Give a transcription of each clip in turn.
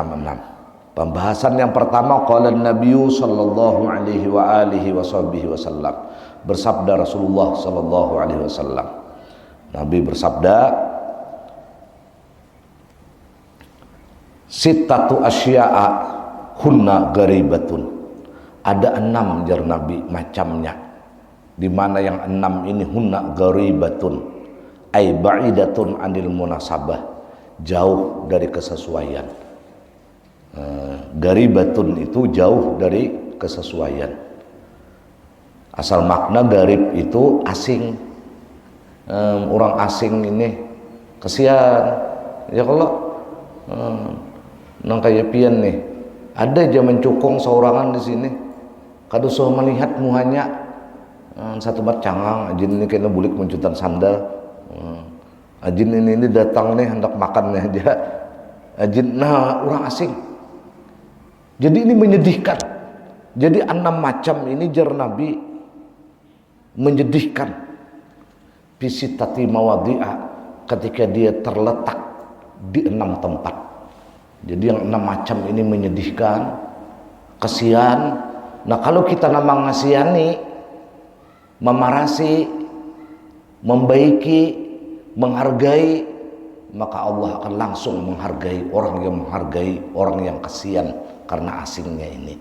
enam. Pembahasan yang pertama, qala Nabi sallallahu alaihi wa alihi wasallam. Bersabda Rasulullah sallallahu alaihi wasallam. Nabi bersabda, sittatu asya'a hunna gharibatun. Ada 6 jar Nabi macamnya, di mana yang 6 ini hunna gharibatun, ay ba'idatun anil munasabah, jauh dari kesesuaian. Garibatun itu jauh dari kesesuaian. Asal makna garib itu asing. Orang asing ini kesian ya, kalau nang kayak pian nih, ada aja mencukung seorangan di sini, kado so melihat muhanya satu bat cangang, ajin ini kayaknya bulik mencutan sandal, ajin ini datang nih hendak makannya aja, ajin nah orang asing. Jadi ini menyedihkan. Jadi 6 macam ini jar Nabi menyedihkan. Bisitati mawadi'a, ketika dia terletak di 6 tempat. Jadi yang 6 macam ini menyedihkan, kesian. Nah kalau kita nama ngasihani, memarasi, membaiki, menghargai, maka Allah akan langsung menghargai orang yang kesian karena asingnya ini.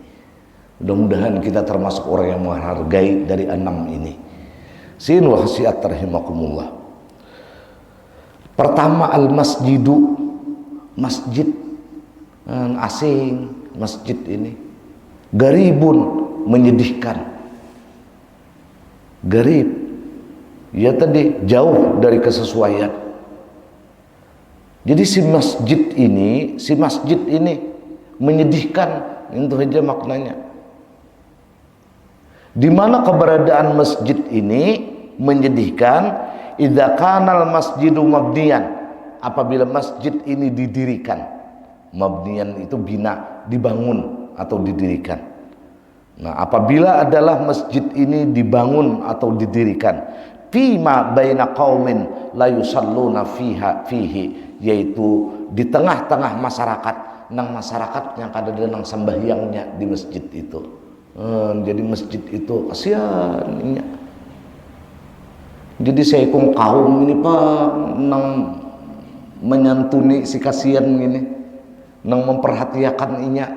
Mudah-mudahan kita termasuk orang yang menghargai dari 6 ini. Sin wa khasiat rahimakumullah. Pertama, al-masjidu, masjid asing. Masjid ini garibun, menyedihkan. Garib ya tadi jauh dari kesesuaian. Jadi si masjid ini menyedihkan, itu saja maknanya. Di mana keberadaan masjid ini menyedihkan? Idza kanal masjidu mabniyan, apabila masjid ini didirikan. Mabniyan itu bina, dibangun atau didirikan. Nah, apabila adalah masjid ini dibangun atau didirikan, fima baina qaumin la yusalluna fihi, yaitu di tengah-tengah masyarakat, nang masyarakat yang ada nang sembahyangnya di masjid itu. Jadi masjid itu kasihannya. Jadi saya kaum ini pak nang menyantuni si kasihan ini, nang memperhatikan inya,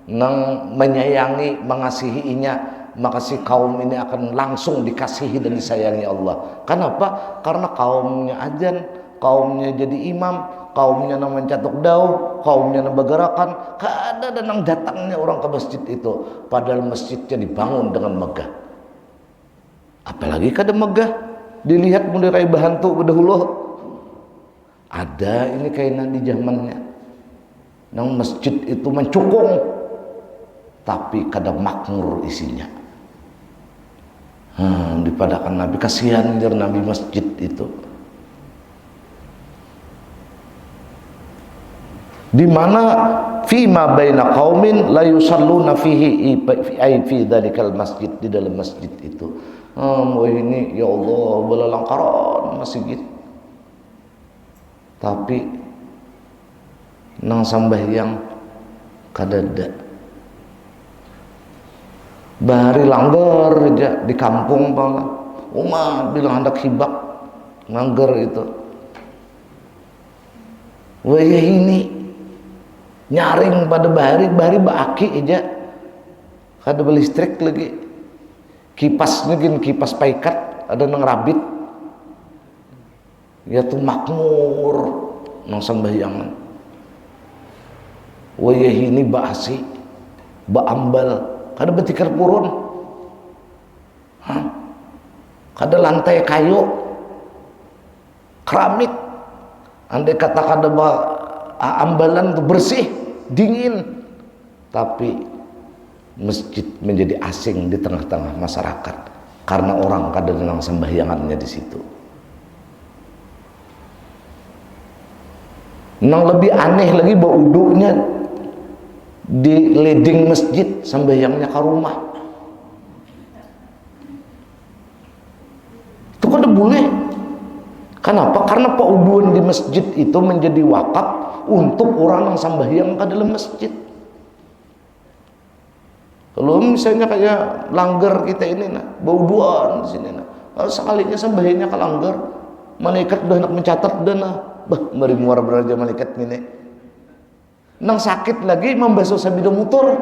nang menyayangi, mengasihi inya, maka si kaum ini akan langsung dikasihi dan disayangi Allah. Kenapa? Karena kaumnya azan, kaumnya jadi imam, kaumnya nang mencatuk daun, kaumnya nang bergerakan, kada ada nang datangnya orang ke masjid itu, padahal masjidnya dibangun dengan megah. Apalagi kada megah, dilihat mulai bahantu berdahulu. Ada ini kainan di zamannya, nang masjid itu mencukung, tapi kada makmur isinya. Dipadakan Nabi, kasihan jar Nabi masjid itu. Di mana fima baina qaumin la yusalluna fihi ay fi dzalikal masjid, di dalam masjid itu. Ini ya Allah belalangkaran masjid. Tapi nang sambahyang kadada. Bahari langgar aja di kampung pala. Umar bilang hendak hibak langgar itu. Wah ini nyaring pada bahari baki aja, kada berlistrik lagi, kipasnya gini kipas paikat ada nang rabit, ya tuh makmur nang sembahyangan. Wayah ini basi, ambal, kada betikar purun, kada lantai kayu, keramik, andai kata kada ambalan tuh bersih, dingin, tapi masjid menjadi asing di tengah-tengah masyarakat karena orang kada nang sembahyangannya di situ. Nang lebih aneh lagi baudunya di leding masjid, sembahyangnya ke rumah. Itu kada boleh. Kenapa? Karena pauduan di masjid itu menjadi wakaf untuk orang yang sambahyang ke dalam masjid. Kalau misalnya kayak langgar kita ini nah, bauduan di sini nah. Sekalinya sambahyangnya ke langgar, malaikat udah nak mencatat dan nah, bah mari muar beraja malaikat ini. Nang sakit lagi membasuh sabida motor.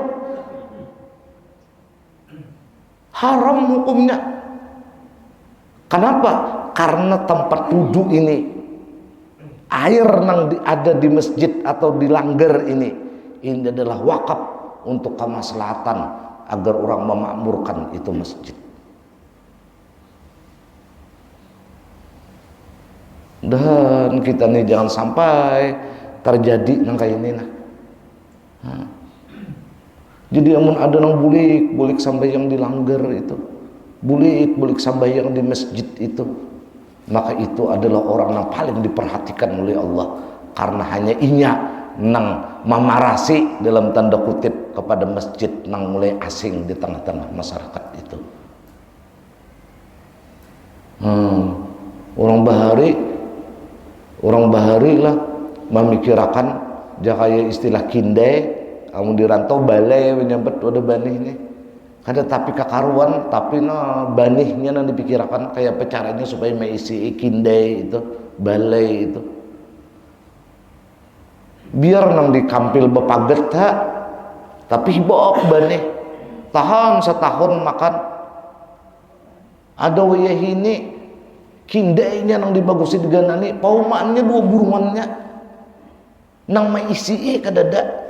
Haram hukumnya. Kenapa? Karena tempat wudhu ini, air yang ada di masjid atau di langgar ini adalah wakaf untuk kemaslahatan agar orang memakmurkan itu masjid. Dan kita nih jangan sampai terjadi yang kayak ini nah. Jadi amun ada nang bulik sampai yang dilanggar itu, bulik sampai yang di masjid itu, maka itu adalah orang yang paling diperhatikan oleh Allah, karena hanya inya nang mamarasi dalam tanda kutip kepada masjid nang mulai asing di tengah-tengah masyarakat itu. Orang bahari lah memikirkan jakaya istilah kindai. Kamu dirantau balai menyambut ada banih ini kada tapi kakaruan tapi no banihnya yang dipikirkan kayak pecaranya supaya meisi kindai itu balai itu biar nang dikampil bepaget tak tapi hibok banih tahan setahun makan ada wayah ini kindainya nang dibagusi diganani paumannya dua burungannya nang meisi kadada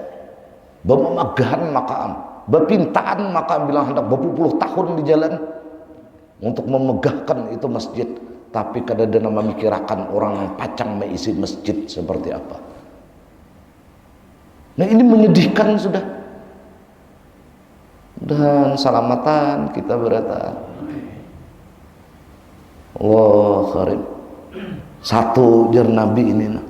bemagahan makam, bepintaan makam bilang hendak berpuluh tahun di jalan untuk memegahkan itu masjid, tapi kadang-kadang memikirkan orang yang pacang mengisi masjid seperti apa. Nah ini menyedihkan sudah. Dan selamatan kita berata. Allah karim. Satu jar Nabi ini nah.